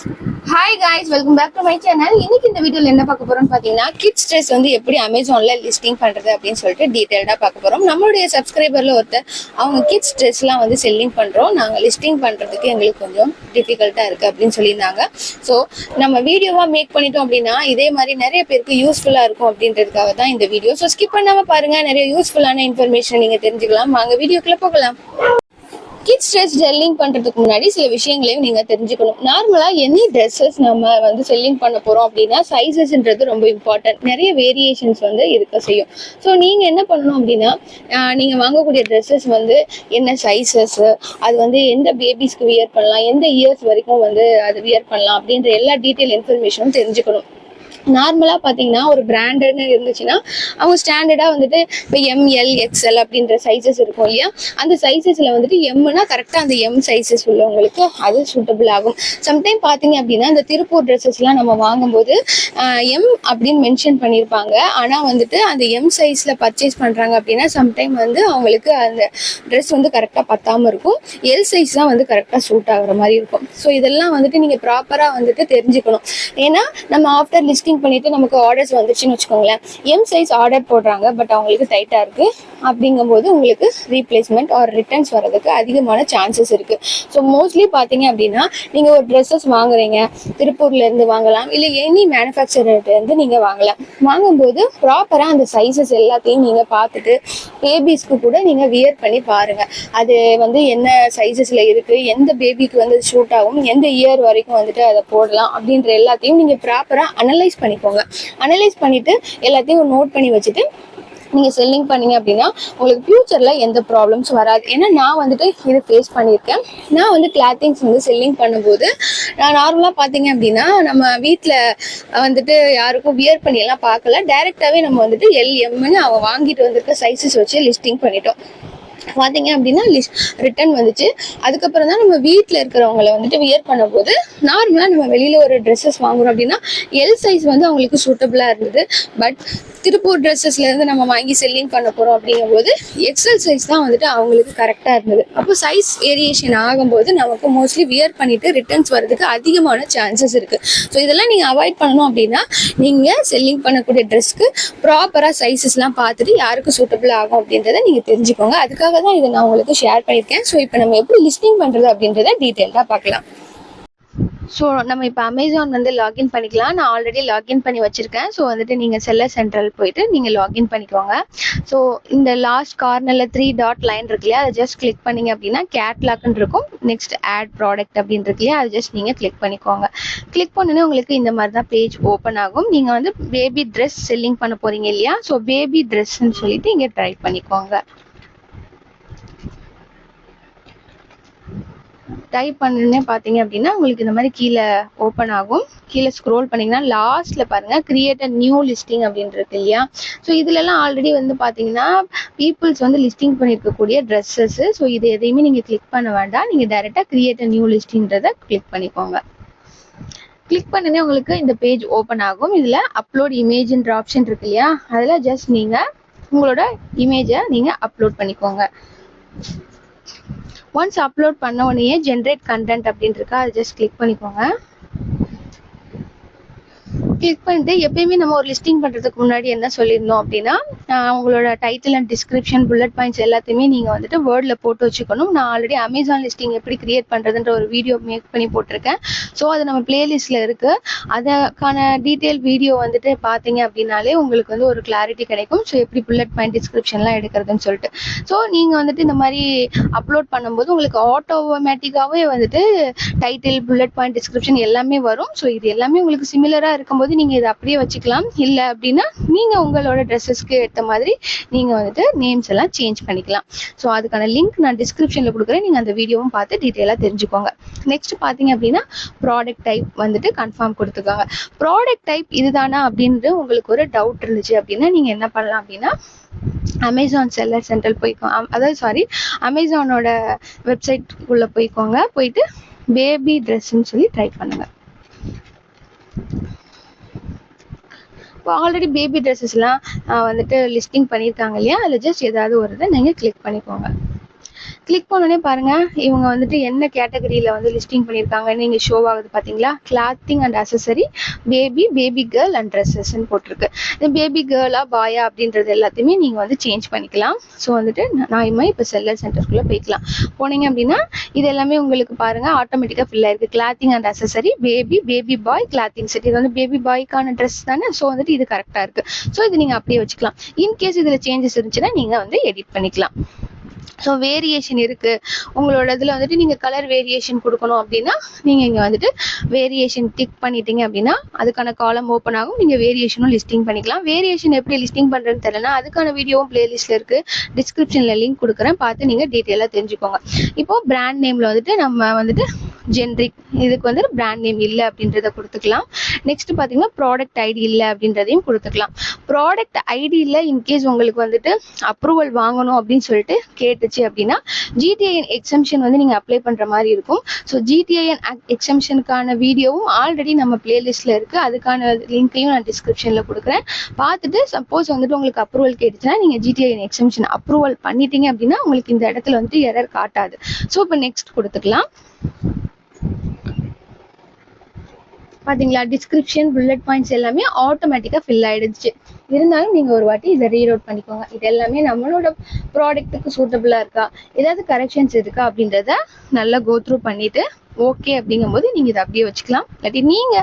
Hi guys, welcome back to my channel. இன்னைக்கு இந்த வீடியோல என்ன பார்க்க போறோம்னு பாத்தீங்கன்னா, கிட்ஸ் ட்ரெஸ் வந்து எப்படி அமேசான்ல லிஸ்டிங் பண்றது அப்படின்னு சொல்லிட்டு டீடைல்டா பார்க்க போறோம். நம்மளுடைய சப்ஸ்கிரைபர்ல ஒருத்தர் அவங்க கிட்ஸ் ட்ரெஸ்லாம் வந்து செல்லிங் பண்றோம், நாங்க லிஸ்டிங் பண்றதுக்கு எங்களுக்கு கொஞ்சம் டிஃபிகல்ட்டா இருக்கு அப்படின்னு சொல்லியிருந்தாங்க. ஸோ நம்ம வீடியோவா மேக் பண்ணிட்டோம் அப்படின்னா இதே மாதிரி நிறைய பேருக்கு யூஸ்ஃபுல்லா இருக்கும் அப்படின்றதுக்காக தான் இந்த வீடியோ. ஸோ ஸ்கிப் பண்ணாம பாருங்க, நிறைய யூஸ்ஃபுல்லான இன்ஃபர்மேஷன் நீங்க தெரிஞ்சுக்கலாம். வாங்க வீடியோக்குள்ள போகலாம். கிட்ஸ் ட்ரெஸ் செல்லிங் பண்றதுக்கு முன்னாடி சில விஷயங்களையும் நீங்க தெரிஞ்சுக்கணும். நார்மலா எனி ட்ரெஸ்ஸஸ் நம்ம வந்து செல்லிங் பண்ண போறோம் அப்படின்னா சைஸஸ்ன்றது ரொம்ப இம்பார்ட்டன்ட். நிறைய வேரியேஷன்ஸ் வந்து இருக்க செய்யும். ஸோ நீங்க என்ன பண்ணணும் அப்படின்னா, நீங்க வாங்கக்கூடிய ட்ரெஸ்ஸஸ் வந்து என்ன சைஸஸ், அது வந்து எந்த பேபிஸ்க்கு வியர் பண்ணலாம், எந்த இயர்ஸ் வரைக்கும் வந்து அது வியர் பண்ணலாம் அப்படின்ற எல்லா டீட்டெயில் இன்ஃபர்மேஷனும் தெரிஞ்சுக்கணும். நார்மலா பாத்தீங்கன்னா ஒரு பிராண்டட்னு இருந்துச்சுன்னா அவங்க ஸ்டாண்டர்டா வந்துட்டு இப்போ எம்எல் எக்ஸ்எல் அப்படின்ற சைஸஸ் இருக்கும் இல்லையா, அந்த சைஸஸ்ல வந்துட்டு எம்னா கரெக்டா அந்த எம் சைஸஸ் உள்ளவங்களுக்கு அது சூட்டபிள் ஆகும். சம்டைம் பாத்தீங்க அப்படின்னா இந்த திருப்பூர் ட்ரெஸ்ஸஸ்லாம் நம்ம வாங்கும்போது எம் அப்படின்னு மென்ஷன் பண்ணியிருப்பாங்க. ஆனா வந்துட்டு அந்த எம் சைஸ்ல பர்ச்சேஸ் பண்றாங்க அப்படின்னா சம்டைம் வந்து அவங்களுக்கு அந்த ட்ரெஸ் வந்து கரெக்டா பத்தாம இருக்கும், எல் சைஸ் தான் வந்து கரெக்டா சூட் ஆகுற மாதிரி இருக்கும். ஸோ இதெல்லாம் வந்துட்டு நீங்க ப்ராப்பரா வந்துட்டு தெரிஞ்சுக்கணும். ஏன்னா நம்ம ஆஃப்டர் லிஸ்டிங் பண்ணிட்டு நமக்கு ஆர்டர்ஸ் வந்துச்சுன்னு வச்சுக்கோங்களேன், எம் சைஸ் ஆர்டர் போடுறாங்க பட் அவங்களுக்கு டைட்டா இருக்கு அப்படிங்கும்போது உங்களுக்கு ரீப்ளேஸ்மெண்ட் ஆர் ரிட்டர்ன்ஸ் வர்றதுக்கு அதிகமான சான்சஸ் இருக்கு. ஸோ மோஸ்ட்லி பாத்தீங்க அப்படின்னா நீங்க ஒரு ட்ரெஸ்ஸஸ் வாங்குறீங்க, திருப்பூர்ல இருந்து வாங்கலாம், இல்லை எனி மேனுஃபேக்சரர்ல இருந்து நீங்க வாங்கலாம். வாங்கும்போது ப்ராப்பரா அந்த சைஸஸ் எல்லாத்தையும் நீங்க பார்த்துட்டு பேபிஸ்க்கு கூட நீங்க வியர் பண்ணி பாருங்க. அது வந்து என்ன சைஸஸ்ல இருக்கு, எந்த பேபிக்கு வந்து ஷூட் ஆகும், எந்த இயர் வரைக்கும் வந்துட்டு அதை போடலாம் அப்படின்ற எல்லாத்தையும் நீங்க ப்ராப்பரா அனலைஸ் பண்ணிக்கோங்க. அனலைஸ் பண்ணிட்டு எல்லாத்தையும் நோட் பண்ணி வச்சுட்டு நீங்கள் செல்லிங் பண்ணீங்க அப்படின்னா உங்களுக்கு ஃபியூச்சரில் எந்த ப்ராப்ளம்ஸ் வராது. ஏன்னா நான் வந்துட்டு இது ஃபேஸ் பண்ணியிருக்கேன். நான் வந்து கிளாத்திங்ஸ் வந்து செல்லிங் பண்ணும்போது நான் நார்மலாக பார்த்தீங்க அப்படின்னா நம்ம வீட்டில் வந்துட்டு யாருக்கும் வியர் பண்ணியெல்லாம் பார்க்கல, டைரெக்டாகவே நம்ம வந்துட்டு எல்எம்னு அவங்க வாங்கிட்டு வந்திருக்க சைஸஸ் வச்சு லிஸ்டிங் பண்ணிட்டோம். பார்த்தீங்க அப்படின்னா ரிட்டர்ன் வந்துச்சு. அதுக்கப்புறம் தான் நம்ம வீட்டில் இருக்கிறவங்களை வந்துட்டு வியர் பண்ணும்போது நார்மலாக நம்ம வெளியில் ஒரு ட்ரெஸ்ஸஸ் வாங்குறோம் அப்படின்னா எல் சைஸ் வந்து அவங்களுக்கு சூட்டபிளாக இருந்தது. பட் திருப்பூர் ட்ரெஸ்ஸஸ்லேருந்து நம்ம வாங்கி செல்லிங் பண்ண போகிறோம் அப்படிங்கும்போது எக்ஸல் சைஸ் தான் வந்துட்டு அவங்களுக்கு கரெக்டாக இருந்தது. அப்போ சைஸ் வேரியேஷன் ஆகும்போது நமக்கு மோஸ்ட்லி வியர் பண்ணிவிட்டு ரிட்டர்ன்ஸ் வர்றதுக்கு அதிகமான சான்சஸ் இருக்குது. ஸோ இதெல்லாம் நீங்கள் அவாய்ட் பண்ணணும் அப்படின்னா நீங்கள் செல்லிங் பண்ணக்கூடிய ட்ரெஸ்க்கு ப்ராப்பராக சைஸஸ்லாம் பார்த்துட்டு யாருக்கு சூட்டபிள் ஆகும் அப்படின்றத நீங்கள் தெரிஞ்சுக்கோங்க. அதுக்காக தான் இதை நான் உங்களுக்கு ஷேர் பண்ணியிருக்கேன். ஸோ இப்போ நம்ம எப்படி லிஸ்டிங் பண்ணுறது அப்படின்றத டீட்டெயில்டாக பார்க்கலாம். ஸோ நம்ம இப்போ அமேசான் வந்து லாகின் பண்ணிக்கலாம். நான் ஆல்ரெடி லாகின் பண்ணி வச்சுருக்கேன். ஸோ வந்துட்டு நீங்கள் செல்லர் சென்ட்ரல் போயிட்டு நீங்கள் லாகின் பண்ணிக்கோங்க. ஸோ இந்த லாஸ்ட் கார்னரில் 3 டாட் லைன் இருக்கு இல்லையா, அதை ஜஸ்ட் கிளிக் பண்ணிங்க அப்படின்னா கேட்லாக்னு இருக்கும். நெக்ஸ்ட் ஆட் ப்ராடக்ட் அப்படின்னு இருக்கு இல்லையா, அதை ஜஸ்ட் நீங்கள் கிளிக் பண்ணிக்கோங்க. கிளிக் பண்ணோன்னே உங்களுக்கு இந்த மாதிரி தான் பேஜ் ஓப்பன் ஆகும். நீங்கள் வந்து பேபி ட்ரெஸ் செல்லிங் பண்ண போகிறீங்க இல்லையா, ஸோ பேபி ட்ரெஸ்ன்னு சொல்லிட்டு இங்கே ட்ரை பண்ணிக்கோங்க. டைப் பண்ணே பார்த்தீங்க அப்படின்னா உங்களுக்கு இந்த மாதிரி கீழே ஓப்பன் ஆகும். கீழே ஸ்க்ரோல் பண்ணிங்கன்னா லாஸ்ட்டில் பாருங்கள் கிரியேட் அ நியூ லிஸ்டிங் அப்படின்னு இருக்கு இல்லையா. ஸோ இதுலலாம் ஆல்ரெடி வந்து பார்த்தீங்கன்னா பீப்புள்ஸ் வந்து லிஸ்டிங் பண்ணியிருக்கக்கூடிய ட்ரெஸ்ஸஸ்ஸு. ஸோ இது எதையுமே நீங்கள் கிளிக் பண்ண வேண்டாம், நீங்கள் டைரெக்டாக கிரியேட் அ நியூ லிஸ்டிங்கிறத கிளிக் பண்ணிக்கோங்க. கிளிக் பண்ணனே உங்களுக்கு இந்த பேஜ் ஓப்பன் ஆகும். இதில் அப்லோட் இமேஜ்ன்ற ஆப்ஷன் இருக்கு இல்லையா, அதில் ஜஸ்ட் நீங்கள் உங்களோட இமேஜை நீங்கள் அப்லோட் பண்ணிக்கோங்க. ஒன்ஸ் அப்லோட் பண்ண உடனே ஜென்ரேட் கண்டென்ட் அப்படின்னு இருக்கா, அதை ஜஸ்ட் கிளிக் பண்ணிக்கோங்க. கிளிக் பண்ணிட்டு எப்பயுமே நம்ம ஒரு லிஸ்டிங் பண்ணுறதுக்கு முன்னாடி என்ன சொல்லியிருந்தோம் அப்படின்னா உங்களோட title and description bullet points எல்லாத்தையுமே நீங்கள் வந்துட்டு வேர்டில் போட்டு வச்சுக்கணும். நான் ஆல்ரெடி அமேசான் லிஸ்டிங் எப்படி கிரியேட் பண்ணுறதுன்ற ஒரு வீடியோ மேக் பண்ணி போட்டிருக்கேன். ஸோ அது நம்ம பிளேலிஸ்ட்டில் இருக்குது. அதுக்கான டீட்டெயில் வீடியோ வந்துட்டு பார்த்தீங்க அப்படின்னாலே உங்களுக்கு வந்து ஒரு கிளாரிட்டி கிடைக்கும். ஸோ எப்படி புல்லட் பாயிண்ட் டிஸ்கிரிப்ஷன்லாம் எடுக்கிறதுன்னு சொல்லிட்டு. ஸோ நீங்கள் வந்துட்டு இந்த மாதிரி அப்லோட் பண்ணும்போது உங்களுக்கு ஆட்டோமேட்டிக்காகவே வந்துட்டு டைட்டில் புல்லட் பாயிண்ட் டிஸ்கிரிப்ஷன் எல்லாமே வரும். ஸோ இது எல்லாமே உங்களுக்கு சிமிலராக இருக்கும்போது நீங்கள் இதை அப்படியே வச்சுக்கலாம். இல்லை அப்படின்னா நீங்கள் உங்களோட ட்ரெஸ்ஸஸ்க்கு ஏற்ற மாதிரி நீங்கள் வந்துட்டு நேம்ஸ் எல்லாம் சேஞ்ச் பண்ணிக்கலாம். ஸோ அதுக்கான லிங்க் நான் டிஸ்கிரிப்ஷனில் கொடுக்குறேன், நீங்கள் அந்த வீடியோவும் பார்த்து டீட்டெயிலாக தெரிஞ்சுக்கோங்க. நெக்ஸ்ட் பார்த்தீங்க அப்படின்னா ப்ராடக்ட் டைப் வந்துட்டு கன்ஃபார்ம் கொடுத்துக்கோங்க. ப்ராடக்ட் டைப் இதுதானா அப்படின்ட்டு உங்களுக்கு ஒரு டவுட் இருந்துச்சு அப்படின்னா நீங்கள் என்ன பண்ணலாம் அப்படின்னா அமேசான் செல்லர் சென்ட்ரல் போய்க்கோங்க. அமேசானோட வெப்சைட் உள்ள போய்க்கோங்க. போயிட்டு பேபி ட்ரெஸ்ன்னு சொல்லி ட்ரை பண்ணுங்க. இப்போ ஆல்ரெடி பேபி ட்ரெஸ்ஸஸ்லாம் வந்துட்டு லிஸ்டிங் பண்ணியிருக்காங்க இல்லையா, அதில் ஜஸ்ட் ஏதாவது ஒரு இதை நீங்கள் கிளிக் பண்ணிக்கோங்க. கிளிக் பண்ணோடனே பாருங்க இவங்க வந்துட்டு என்ன கேட்டகரியில வந்து லிஸ்டிங் பண்ணியிருக்காங்க நீங்க ஷோ ஆகுது பாத்தீங்களா, clothing and accessory, baby girl and ட்ரெஸ்ஸஸ்ன்னு போட்டிருக்கு. இந்த பேபி கேர்ளா பாயா அப்படின்றது எல்லாத்தையுமே நீங்க வந்து சேஞ்ச் பண்ணிக்கலாம். ஸோ வந்துட்டு நான் இப்போ செல்லர் சென்டருக்குள்ள போய்க்கலாம். போனீங்க அப்படின்னா இது எல்லாமே உங்களுக்கு பாருங்க ஆட்டோமேட்டிக்கா ஃபில் ஆயிருக்கு. Clothing and accessory, baby boy clothing set. இது வந்து பேபி பாய்க்கான ட்ரெஸ் தானே. ஸோ வந்துட்டு இது கரெக்டா இருக்கு. ஸோ இது நீங்க அப்படியே வச்சுக்கலாம். இன்கேஸ் இதுல சேஞ்சஸ் இருந்துச்சுன்னா நீங்க வந்து எடிட் பண்ணிக்கலாம். ஸோ வேரியேஷன் இருக்கு உங்களோட இதில் வந்துட்டு நீங்கள் கலர் வேரியேஷன் கொடுக்கணும் அப்படின்னா நீங்கள் இங்கே வந்துட்டு வேரியேஷன் டிக் பண்ணிட்டீங்க அப்படின்னா அதுக்கான காலம் ஓப்பன் ஆகும். நீங்கள் வேரியேஷனும் லிஸ்டிங் பண்ணிக்கலாம். வேரியேஷன் எப்படி லிஸ்டிங் பண்ணுறதுன்னு தெரியலனா அதுக்கான வீடியோவும் பிளேலிஸ்ட்டில் இருக்குது, டிஸ்கிரிப்ஷனில் லிங்க் கொடுக்குறேன், பார்த்து நீங்கள் டீட்டெயிலாக தெரிஞ்சுக்கோங்க. இப்போது பிராண்ட் நேமில் வந்துட்டு நம்ம வந்துட்டு ஜென்ரிக் இதுக்கு வந்து பிராண்ட் நேம் இல்லை அப்படின்றத கொடுத்துக்கலாம். நெக்ஸ்ட் பார்த்தீங்கன்னா ப்ராடக்ட் ஐடி இல்லை அப்படின்றதையும் கொடுத்துக்கலாம். ப்ராடக்ட் ஐடி இல்லை இன்கேஸ் உங்களுக்கு வந்துட்டு அப்ரூவல் வாங்கணும் அப்படின்னு சொல்லிட்டு கேட்டுச்சு அப்படின்னா ஜிடிஐஎன் எக்ஸம்ஷன் வந்து நீங்கள் அப்ளை பண்ணுற மாதிரி இருக்கும். ஸோ ஜிடிஐஎன் எக்ஸம்ஷனுக்கான வீடியோவும் ஆல்ரெடி நம்ம பிளேலிஸ்ட்டில் இருக்குது. அதுக்கான லிங்க்கையும் நான் டிஸ்கிரிப்ஷனில் கொடுக்குறேன். பார்த்துட்டு சப்போஸ் வந்துட்டு உங்களுக்கு அப்ரூவல் கேட்டுச்சுன்னா நீங்கள் ஜிடிஐஎன் எக்ஸம்ஷன் அப்ரூவல் பண்ணிட்டீங்க அப்படின்னா உங்களுக்கு இந்த இடத்துல வந்துட்டு எரர் காட்டாது. ஸோ இப்போ நெக்ஸ்ட் கொடுத்துக்கலாம். பாத்தீங்களா, டிஸ்கிரிப்ஷன் புல்லட் பாயிண்ட்ஸ் எல்லாமே ஆட்டோமேட்டிக்கா ஃபில் ஆயிடுச்சு. இருந்தாலும் நீங்க ஒரு வாட்டி இதை ரீட் அவுட் பண்ணிக்கோங்க. இது எல்லாமே நம்மளோட ப்ராடக்ட்டுக்கு சூட்டபிளா இருக்கா, ஏதாவது கரெக்ஷன்ஸ் இருக்கா அப்படின்றத நல்லா கோ த்ரூ பண்ணிட்டு ஓகே அப்படிங்கும்போது நீங்க இதை அப்படியே வச்சுக்கலாம். இல்லாட்டி நீங்க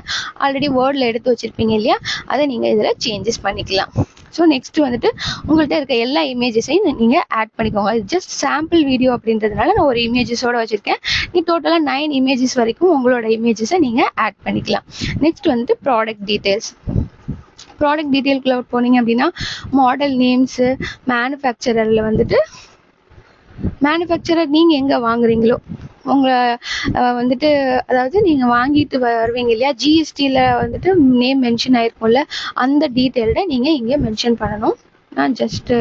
ஆல்ரெடி வேர்ட்ல எடுத்து வச்சிருப்பீங்க இல்லையா, அதை நீங்க இதுல சேஞ்சஸ் பண்ணிக்கலாம். ஸோ நெக்ஸ்ட் வந்துட்டு உங்கள்கிட்ட இருக்க எல்லா இமேஜஸையும் நீங்கள் ஆட் பண்ணிக்கோங்க. இது ஜஸ்ட் சாம்பிள் வீடியோ அப்படின்றதுனால நான் ஒரு இமேஜஸோட வச்சுருக்கேன். நீ டோட்டலாக 9 இமேஜஸ் வரைக்கும் உங்களோட இமேஜஸை நீங்கள் ஆட் பண்ணிக்கலாம். நெக்ஸ்ட் வந்துட்டு ப்ராடக்ட் டீட்டெயில்ஸ். ப்ராடக்ட் டீட்டெயிலுக்குள்ள போனீங்க அப்படின்னா மாடல் நேம்ஸு, மேனுஃபேக்சரரில் வந்துட்டு மேனுஃபேக்சரர் நீங்கள் எங்கே வாங்குறீங்களோ உங்களை வந்துட்டு அதாவது நீங்கள் வாங்கிட்டு வருவீங்க இல்லையா, ஜிஎஸ்டியில் வந்துட்டு நேம் மென்ஷன் ஆயிருக்கும்ல, அந்த டீட்டெயில்டை நீங்கள் இங்கே மென்ஷன் பண்ணணும். நான் ஜஸ்ட்டு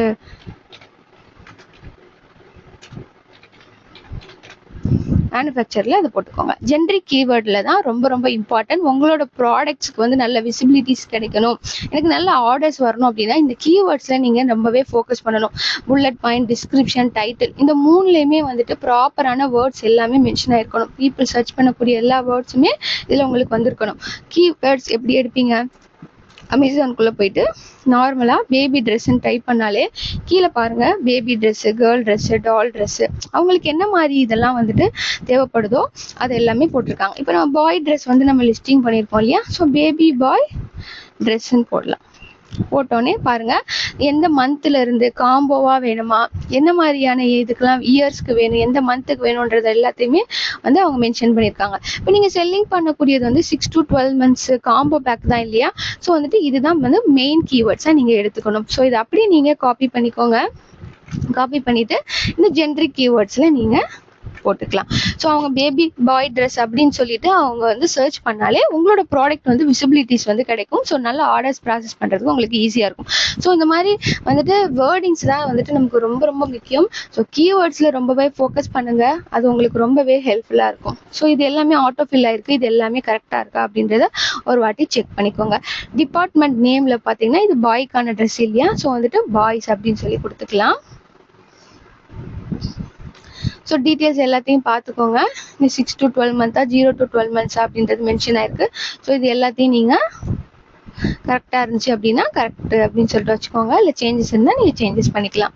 மேனுஃபேக்சரில் அதை போட்டுக்கோங்க. ஜென்ரிக் கீவேர்டில் தான் ரொம்ப இம்பார்ட்டன்ட். உங்களோட ப்ராடக்ட்ஸ்க்கு வந்து நல்ல விசிபிலிட்டிஸ் கிடைக்கணும், எனக்கு நல்ல ஆர்டர்ஸ் வரணும் அப்படின்னா இந்த கீவேர்ட்ஸில் நீங்கள் ரொம்பவே ஃபோக்கஸ் பண்ணணும். புல்லட் பாயிண்ட், டிஸ்கிரிப்ஷன், டைட்டில், இந்த 3லேயுமே வந்துட்டு ப்ராப்பரான வேர்ட்ஸ் எல்லாமே மென்ஷன் ஆயிருக்கணும். பீப்புள் சர்ச் பண்ணக்கூடிய எல்லா வேர்ட்ஸுமே இதில் உங்களுக்கு வந்திருக்கணும். கீவேர்ட்ஸ் எப்படி எடுப்பீங்க, அமேசானுக்குள்ளே போயிட்டு நார்மலாக பேபி ட்ரெஸ்ஸுன்னு டைப் பண்ணாலே கீழே பாருங்கள் பேபி ட்ரெஸ்ஸு, கேர்ள் ட்ரெஸ்ஸு, டால் ட்ரெஸ்ஸு, அவங்களுக்கு என்ன மாதிரி இதெல்லாம் வந்துட்டு தேவைப்படுதோ அது எல்லாமே போட்டிருக்காங்க. இப்போ நம்ம பாய் ட்ரெஸ் வந்து நம்ம லிஸ்டிங் பண்ணியிருக்கோம் இல்லையா, ஸோ பேபி பாய் ட்ரெஸ்ஸுன்னு போடலாம். போட்டோன்னே பாருங்க எந்த மந்த்ல இருந்து காம்போவா வேணுமா, என்ன மாதிரியான இதுக்கெல்லாம் இயர்ஸ்க்கு வேணும், எந்த மந்த்துக்கு வேணும்ன்றது எல்லாத்தையுமே வந்து அவங்க மென்ஷன் பண்ணியிருக்காங்க. இப்போ நீங்கள் செல்லிங் பண்ணக்கூடியது வந்து 6 to 12 months காம்போ பேக் தான் இல்லையா, ஸோ வந்துட்டு இதுதான் வந்து மெயின் கீவேர்ட்ஸாக நீங்கள் எடுத்துக்கணும். ஸோ இதை அப்படியே நீங்கள் காப்பி பண்ணிக்கோங்க. காப்பி பண்ணிட்டு இந்த ஜென்ரிக் கீவேர்ட்ஸில் நீங்கள் போட்டுக்கலாம். ஸோ அவங்க பேபி பாய் ட்ரெஸ் அப்படின்னு சொல்லிட்டு அவங்க வந்து சர்ச் பண்ணாலே உங்களோட ப்ராடக்ட் வந்து விசிபிலிட்டிஸ் வந்து கிடைக்கும். ஸோ நல்ல ஆர்டர்ஸ் ப்ராசஸ் பண்ணுறதுக்கு உங்களுக்கு ஈஸியாக இருக்கும். ஸோ இந்த மாதிரி வந்துட்டு வேர்டிங்ஸ் தான் வந்துட்டு நமக்கு ரொம்ப முக்கியம். ஸோ கீவேர்ட்ஸில் ரொம்பவே ஃபோக்கஸ் பண்ணுங்க, அது உங்களுக்கு ரொம்பவே ஹெல்ப்ஃபுல்லாக இருக்கும். ஸோ இது எல்லாமே ஆட்டோ ஃபில் ஆயிருக்கு, இது எல்லாமே கரெக்டாக இருக்கா அப்படின்றத ஒரு வாட்டி செக் பண்ணிக்கோங்க. டிபார்ட்மெண்ட் நேமில் பார்த்தீங்கன்னா இது பாய்க்கான ட்ரெஸ் இல்லையா, ஸோ வந்துட்டு பாய்ஸ் அப்படின்னு சொல்லி கொடுத்துக்கலாம். ஸோ டீட்டெயில்ஸ் எல்லாத்தையும் பார்த்துக்கோங்க. இந்த 6 to 12 months 0 to 12 months அப்படின்றது மென்ஷன் ஆயிருக்கு. ஸோ இது எல்லாத்தையும் நீங்கள் கரெக்டாக இருந்துச்சு அப்படின்னா கரெக்ட் அப்படின்னு சொல்லிட்டு வச்சுக்கோங்க. இல்லை சேஞ்சஸ் இருந்தால் நீங்கள் சேஞ்சஸ் பண்ணிக்கலாம்.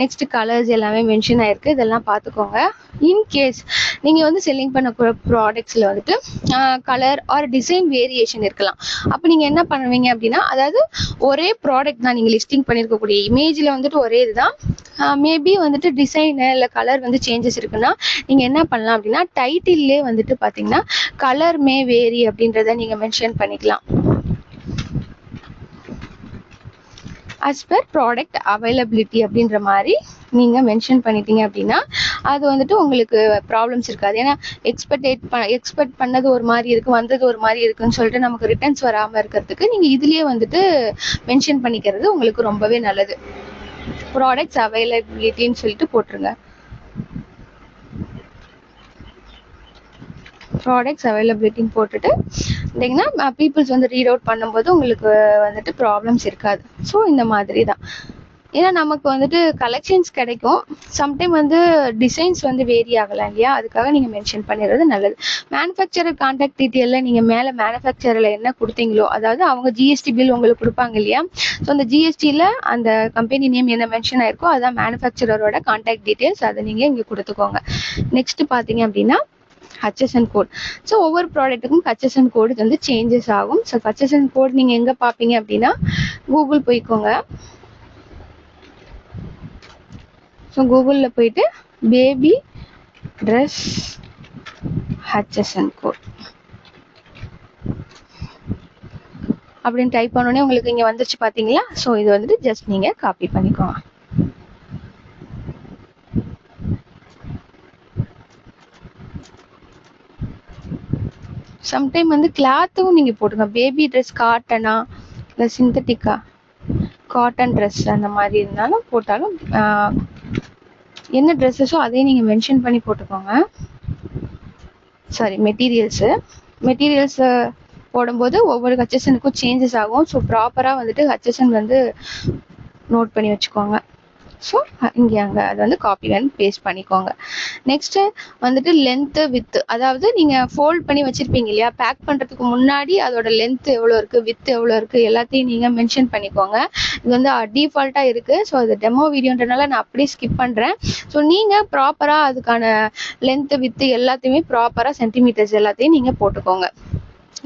நெக்ஸ்ட் கலர்ஸ் எல்லாமே மென்ஷன் ஆயிருக்கு, இதெல்லாம் பார்த்துக்கோங்க. இன்கேஸ் நீங்கள் வந்து செல்லிங் பண்ண ப்ராடக்ட்ஸில் வந்துட்டு கலர் ஆர் டிசைன் வேரியேஷன் இருக்கலாம். அப்போ நீங்கள் என்ன பண்ணுவீங்க அப்படின்னா, அதாவது ஒரே ப்ராடக்ட் தான் நீங்கள் லிஸ்டிங் பண்ணியிருக்கக்கூடிய இமேஜில் வந்துட்டு ஒரே இதுதான், மேபி வந்துட்டு டிசைனு இல்லை கலர் வந்து சேஞ்சஸ் இருக்குன்னா நீங்கள் என்ன பண்ணலாம் அப்படின்னா டைட்டில்லே வந்துட்டு பார்த்தீங்கன்னா கலர் மே வேரி அப்படின்றத நீங்கள் மென்ஷன் பண்ணிக்கலாம். as per ப்ராடக்ட் அவைலபிலிட்டி அப்படின்ற மாதிரி நீங்கள் மென்ஷன் பண்ணிட்டீங்க அப்படின்னா அது வந்துட்டு உங்களுக்கு ப்ராப்ளம்ஸ் இருக்காது. ஏன்னா எக்ஸ்பெக்ட் பண்ணது ஒரு மாதிரி இருக்குது, வந்தது ஒரு மாதிரி இருக்குன்னு சொல்லிட்டு நமக்கு ரிட்டர்ன்ஸ் வராமல் இருக்கிறதுக்கு நீங்கள் இதுலேயே வந்துட்டு மென்ஷன் பண்ணிக்கிறது உங்களுக்கு ரொம்பவே நல்லது. ப்ராடக்ட்ஸ் அவைலபிலிட்டின்னு சொல்லிட்டு போட்டுருங்க. ப்ராடக்ட்ஸ் அவைலபிலிட்டின்னு போட்டுட்டு இருந்தீங்கன்னா பீப்புள்ஸ் வந்து ரீட் அவுட் பண்ணும்போது உங்களுக்கு வந்துட்டு ப்ராப்ளம்ஸ் இருக்காது. ஸோ இந்த மாதிரி தான். ஏன்னா நமக்கு வந்துட்டு கலெக்ஷன்ஸ் கிடைக்கும். சம்டைம் வந்து டிசைன்ஸ் வந்து வேரி ஆகலாம் இல்லையா, அதுக்காக நீங்கள் மென்ஷன் பண்ணிடுறது நல்லது. மேனுஃபேக்சரர் கான்டாக்ட் டீட்டெயிலில் நீங்கள் மேலே மேனுஃபேக்சரில் என்ன கொடுத்தீங்களோ, அதாவது அவங்க ஜிஎஸ்டி பில் உங்களுக்கு கொடுப்பாங்க இல்லையா, ஸோ அந்த ஜிஎஸ்டியில் அந்த கம்பெனி நேம் என்ன மென்ஷன் ஆயிருக்கோ அதான் மேனுஃபேக்சரரோட கான்டாக்ட் டீட்டெயில்ஸ், அதை நீங்கள் இங்கே கொடுத்துக்கோங்க. நெக்ஸ்ட் பார்த்தீங்க அப்படின்னா HSN கோட். ஸோ ஒவ்வொரு ப்ராடக்ட்டுக்கும் HSN கோடு வந்து சேஞ்சஸ் ஆகும். ஸோ HSN கோட் நீங்கள் எங்கே பார்ப்பீங்க அப்படின்னா கூகுள் போய்க்கோங்க. ஸோ கூகுளில் போயிட்டு பேபி ட்ரெஸ் HSN கோட் அப்படின்னு டைப் பண்ணோடனே உங்களுக்கு இங்கே வந்துருச்சு பார்த்தீங்களா. ஸோ இது வந்துட்டு ஜஸ்ட் நீங்கள் காப்பி பண்ணிக்கோங்க. சம்டைம் வந்து கிளாத்தும் நீங்கள் போட்டுங்க. பேபி ட்ரெஸ் காட்டனா இல்லை சிந்தட்டிக்கா, காட்டன் ட்ரெஸ் அந்த மாதிரி இருந்தாலும் போட்டாலும் என்ன ட்ரெஸ்ஸஸோ அதையும் நீங்கள் மென்ஷன் பண்ணி போட்டுக்கோங்க. சாரி, மெட்டீரியல்ஸு போடும்போது ஒவ்வொரு HSNக்கும் சேஞ்சஸ் ஆகும். ஸோ ப்ராப்பராக வந்துட்டு HSN வந்து நோட் பண்ணி வச்சுக்கோங்க. ஸோ இங்கே அங்கே அதை வந்து காப்பி அண்ட் பேஸ்ட் பண்ணிக்கோங்க. நெக்ஸ்ட்டு வந்துட்டு லென்த்து வித்து, அதாவது நீங்கள் ஃபோல்ட் பண்ணி வச்சுருப்பீங்க இல்லையா, பேக் பண்ணுறதுக்கு முன்னாடி அதோட லென்த்து எவ்வளோ இருக்குது, வித்து எவ்வளோ இருக்குது எல்லாத்தையும் நீங்கள் மென்ஷன் பண்ணிக்கோங்க. இது வந்து டிஃபால்ட்டாக இருக்குது. ஸோ அது டெமோ வீடியோன்றனால நான் அப்படியே ஸ்கிப் பண்ணுறேன். ஸோ நீங்கள் ப்ராப்பராக அதுக்கான லென்த்து வித்து எல்லாத்தையுமே ப்ராப்பராக சென்டிமீட்டர்ஸ் எல்லாத்தையும் நீங்கள் போட்டுக்கோங்க.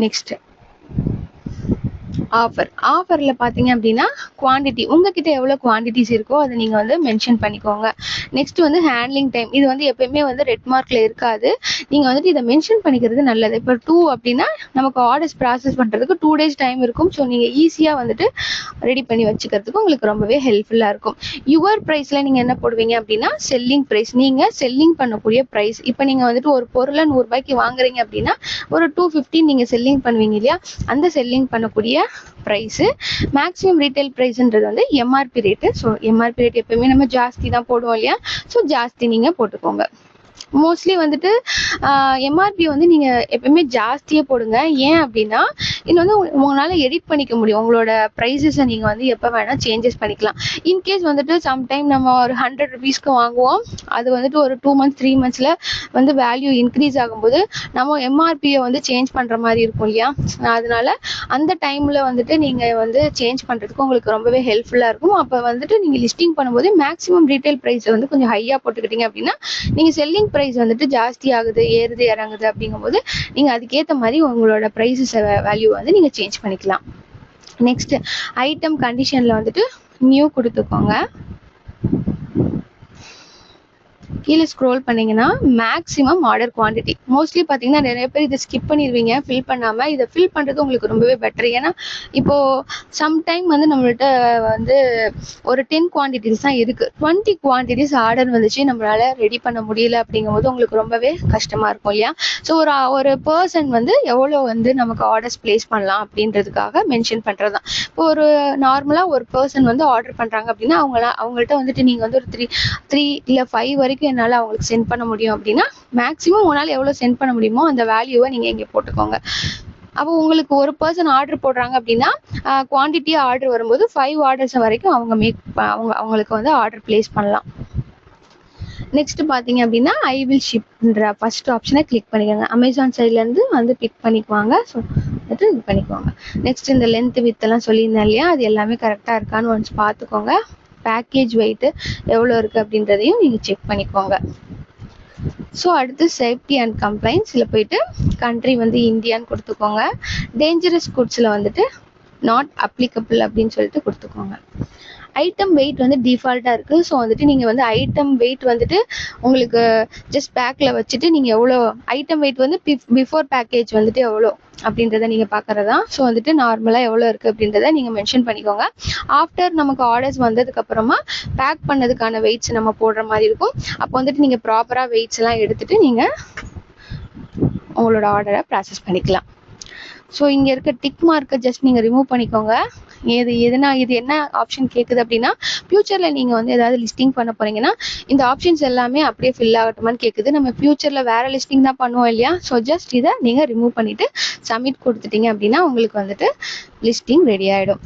நெக்ஸ்ட்டு ஆஃபரில் பார்த்தீங்க அப்படின்னா குவான்டிட்டி, உங்ககிட்ட எவ்வளோ குவான்டிட்டிஸ் இருக்கோ அதை நீங்கள் வந்து மென்ஷன் பண்ணிக்கோங்க. நெக்ஸ்ட் வந்து ஹேண்ட்லிங் டைம், இது வந்து எப்பயுமே வந்து ரெட் மார்க்கில் இருக்காது. நீங்கள் வந்துட்டு இதை மென்ஷன் பண்ணிக்கிறது நல்லது. இப்போ 2 அப்படின்னா நமக்கு ஆர்டர்ஸ் ப்ராசஸ் பண்ணுறதுக்கு 2 days டைம் இருக்கும். ஸோ நீங்கள் ஈஸியாக வந்துட்டு ரெடி பண்ணி வச்சுக்கிறதுக்கு உங்களுக்கு ரொம்பவே ஹெல்ப்ஃபுல்லாக இருக்கும். யுவர் ப்ரைஸில் நீங்கள் என்ன போடுவீங்க அப்படின்னா செல்லிங் ப்ரைஸ், நீங்கள் செல்லிங் பண்ணக்கூடிய ப்ரைஸ். இப்போ நீங்கள் வந்துட்டு ஒரு பொருளை 100 ரூபாய்க்கு வாங்குறீங்க அப்படின்னா ஒரு 250 நீங்கள் செல்லிங் பண்ணுவீங்க இல்லையா, அந்த செல்லிங் பண்ணக்கூடிய ப்ரைஸு. மேக்ஸிமம் ரீட்டைல் ப்ரைஸ்ன்றது வந்து MRP rate. So MRP rate எப்பவுமே நம்ம ஜாஸ்தி தான் போடுவோம் இல்லையா, ஸோ ஜாஸ்தி நீங்கள் போட்டுக்கோங்க. மோஸ்ட்லி வந்துட்டு எம்ஆர்பி வந்து நீங்கள் எப்பவுமே ஜாஸ்தியே போடுங்க. ஏன் அப்படின்னா இது வந்து உங்களால் எடிட் பண்ணிக்க முடியும். உங்களோட ப்ரைஸஸை நீங்கள் வந்து எப்போ வேணால் சேஞ்சஸ் பண்ணிக்கலாம். இன்கேஸ் வந்துட்டு சம்டைம் நம்ம ஒரு 100 rupeesக்கு வாங்குவோம், அது வந்துட்டு ஒரு 2 months 3 monthsல வந்து வேல்யூ இன்க்ரீஸ் ஆகும்போது நம்ம எம்ஆர்பியை வந்து சேஞ்ச் பண்ணுற மாதிரி இருக்கும் இல்லையா, அதனால அந்த டைமில் வந்துட்டு நீங்கள் வந்து சேஞ்ச் பண்ணுறதுக்கு உங்களுக்கு ரொம்பவே ஹெல்ப்ஃபுல்லாக இருக்கும். அப்போ வந்துட்டு நீங்கள் லிஸ்டிங் பண்ணும்போது மேக்ஸிமம் ரீட்டைல் ப்ரைஸை வந்து கொஞ்சம் ஹையாக போட்டுக்கிட்டீங்க அப்படின்னா நீங்கள் செல்லிங் ப்ரைஸ் வந்துட்டு ஜாஸ்தி ஆகுது, ஏறுது இறங்குது அப்படிங்கும்போது நீங்கள் அதுக்கேற்ற மாதிரி உங்களோட ப்ரைஸஸ் வேல்யூ வந்து நீங்கள் சேஞ்ச் பண்ணிக்கலாம். நெக்ஸ்ட் ஐட்டம் கண்டிஷனில் வந்துட்டு நியூ கொடுத்துக்கோங்க. கீழே ஸ்க்ரோல் பண்ணிங்கன்னா மேக்ஸிமம் ஆர்டர் குவான்டிட்டி, மோஸ்ட்லி பார்த்தீங்கன்னா நிறைய பேர் இதை ஸ்கிப் பண்ணிடுவீங்க ஃபில் பண்ணாமல். இதை ஃபில் பண்ணுறது உங்களுக்கு ரொம்பவே பெட்டர். ஏன்னா இப்போது சம்டைம் வந்து நம்மள்கிட்ட வந்து ஒரு 10 குவான்டிட்டிஸ் தான் இருக்குது, 20 குவான்டிட்டிஸ் ஆர்டர் வந்துச்சு நம்மளால் ரெடி பண்ண முடியல அப்படிங்கும்போது உங்களுக்கு ரொம்பவே கஷ்டமாக இருக்கும் இல்லையா. ஸோ ஒரு பர்சன் வந்து எவ்வளோ வந்து நமக்கு ஆர்டர்ஸ் ப்ளேஸ் பண்ணலாம் அப்படின்றதுக்காக மென்ஷன் பண்ணுறது தான். இப்போ ஒரு நார்மலாக ஒரு பர்சன் வந்து ஆர்டர் பண்ணுறாங்க அப்படின்னா அவங்கள்ட்ட வந்துட்டு நீங்கள் வந்து ஒரு 3 இல்லை 5 வரைக்கும் என்னால் அவங்களுக்கு சென்ட் பண்ண முடியும் அப்படின்னா மேக்ஸிமம் உங்களால் எவ்வளோ சென்ட் பண்ண முடியுமோ அந்த வேல்யூவை நீங்கள் இங்கே போட்டுக்கோங்க. அப்போ உங்களுக்கு ஒரு பர்சன் ஆர்டர் போடுறாங்க அப்படின்னா குவான்டிட்டியாக ஆர்டர் வரும்போது 5 ஆர்டர்ஸ் வரைக்கும் அவங்களுக்கு வந்து ஆர்டர் பிளேஸ் பண்ணலாம். நெக்ஸ்ட் பார்த்தீங்க அப்படின்னா ஐ வில் ஷிப்ன்ற ஃபர்ஸ்ட் ஆப்ஷனை கிளிக் பண்ணிக்கோங்க. அமேசான் சைட்லேருந்து வந்து கிளிக் பண்ணிக்குவாங்க. ஸோ வந்துட்டு இது பண்ணிக்குவாங்க. நெக்ஸ்ட் இந்த லென்த் வித்தெல்லாம் சொல்லியிருந்தேன் இல்லையா, அது எல்லாமே கரெக்டாக இருக்கான்னு ஒன்ஸ் பார்த்துக்கோங்க. பேக்கேஜ் வெயிட்டு எவ்வளோ இருக்குது அப்படின்றதையும் நீங்கள் செக் பண்ணிக்கோங்க. ஸோ அடுத்து சேஃப்டி அண்ட் கம்ப்ளைண்ட்ஸில் போயிட்டு கண்ட்ரி வந்து இந்தியான்னு கொடுத்துக்கோங்க. டேஞ்சரஸ் குட்ஸில் வந்துட்டு நாட் அப்ளிகபிள் அப்படின்னு சொல்லிட்டு கொடுத்துக்கோங்க. ஐட்டம் வெயிட் வந்து டிஃபால்ட்டாக இருக்குது. ஸோ வந்துட்டு நீங்கள் வந்து ஐட்டம் வெயிட் வந்துட்டு உங்களுக்கு ஜஸ்ட் பேக்கில் வச்சுட்டு நீங்கள் எவ்வளோ ஐட்டம் வெயிட் வந்து பிஃபோர் பேக்கேஜ் வந்துட்டு எவ்வளோ அப்படின்றத நீங்கள் பார்க்குறதா. ஸோ வந்துட்டு நார்மலாக எவ்வளோ இருக்குது அப்படின்றத நீங்கள் மென்ஷன் பண்ணிக்கோங்க. ஆஃப்டர் நமக்கு ஆர்டர்ஸ் வந்ததுக்கப்புறமா பேக் பண்ணதுக்கான வெயிட்ஸ் நம்ம போடுற மாதிரி இருக்கும். அப்போ வந்துட்டு நீங்கள் ப்ராப்பராக வெயிட்ஸ் எல்லாம் எடுத்துகிட்டு நீங்கள் உங்களோட ஆர்டரை ப்ராசஸ் பண்ணிக்கலாம். ஸோ இங்கே இருக்க டிக் மார்க்கை ஜஸ்ட் நீங்கள் ரிமூவ் பண்ணிக்கோங்க. இது என்ன ஆப்ஷன் கேட்குது அப்படின்னா ஃபியூச்சரில் நீங்கள் வந்து ஏதாவது லிஸ்டிங் பண்ண போகிறீங்கன்னா இந்த ஆப்ஷன்ஸ் எல்லாமே அப்படியே ஃபில் ஆகட்டுமான்னு கேட்குது. நம்ம ஃபியூச்சரில் வேறு லிஸ்டிங் தான் பண்ணுவோம் இல்லையா. ஸோ ஜஸ்ட் இதை நீங்கள் ரிமூவ் பண்ணிவிட்டு சப்மிட் கொடுத்துட்டீங்க அப்படின்னா உங்களுக்கு வந்துட்டு லிஸ்டிங் ரெடி ஆகிடும்.